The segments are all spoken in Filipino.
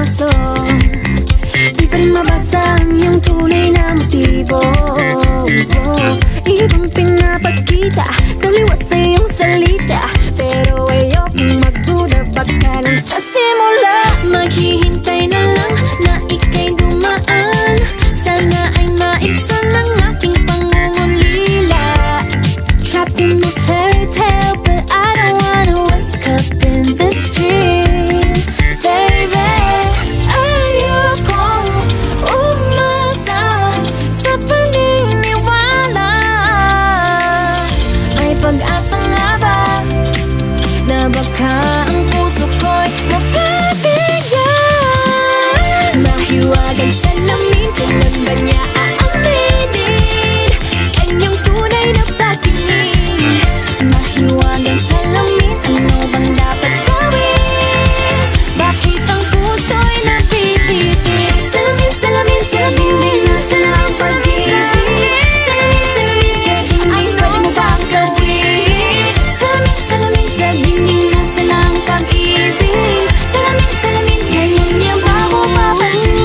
seryoso. Di pa rin mabasa ang iyong tunay na motibo. Ibang pinapakita, taliwas sa iyong salita, pero ayokong magduda, baka lang sa simula. Maghihintay na lang na ika'y dumaan, sana ay maibsan ang aking pangungulila. Trapped in this fairy tale, but I don't wanna wake up in this dream, baby. Ayokong umasa sa paniniwala. May pag-asa nga ba na baka ang puso ko'y mapabigyan? Mahiwagang salamin, kailan ba niya aaminin kanyang tunay na patingin? Mahiwagang salamin, ano bang dapat gawin? Bakit ang puso'y napipitin? Salamin, salamin, salamin, di nasa na ang pag-ibig. Salamin, salamin, salamin, ay pwede mo ba ang gawin? Salamin, salamin, salamin, nasa na ang pag-ibig. Salamin, salamin, kailan niya ba ako papansin?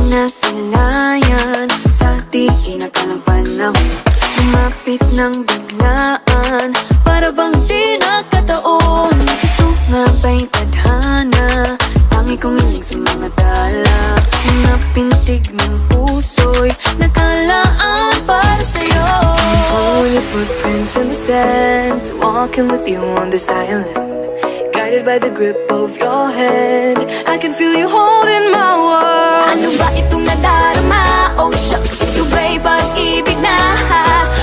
Nasilayan sa di inakalang panahon, lumapit ng biglaan, para bang di nakataon. Ito nga ba'y tadhana, tangi kong inig sa mga tala, mga pintig ng puso'y nakalaan para sa'yo. Following your footprints in the sand, walking with you on this island, guided by the grip of your hand, I can feel you holding my world. Ano ba itong nadarama? Oh shucks, ito ba'y pag-ibig na?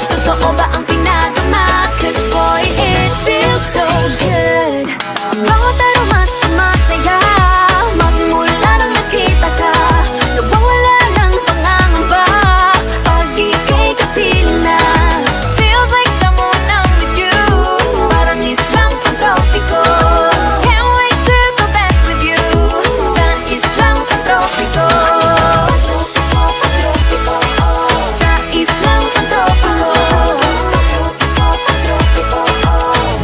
Totoo ba ang pinagama? Cause boy, it feels so good. Bawat aroma sumasaya, magmula nang nakita ka, nawawala ng pangangamba pag ika'y kapiling na. Feels like someone I'm with you, parang islang pantropiko. Can't wait to go back with you sa islang pantropiko. Sa islang pantropiko.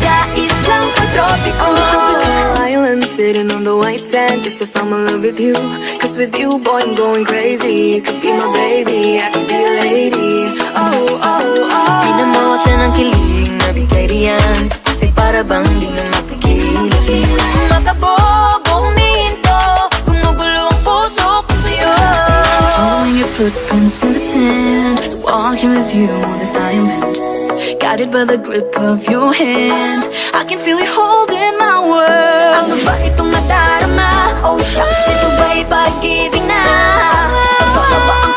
Sa islang pantropiko. Island sitting on the white sand, guess if I'm in love with you, cause with you boy I'm going crazy. You could be my baby, I could be a lady. Oh, oh, oh. Pinamawatan ng kilig na bigay riyan, kasi para bang di na mapigilan. Makabog o humihinto, gumugulo ang puso ko sa'yo. Following your footprints in the sand, walking with you on this island, guided by the grip of your hand, I can feel you holding my world. Ano ba itong nadarama? Oh shucks, ito ba'y pag-ibig na? Totoo ba ang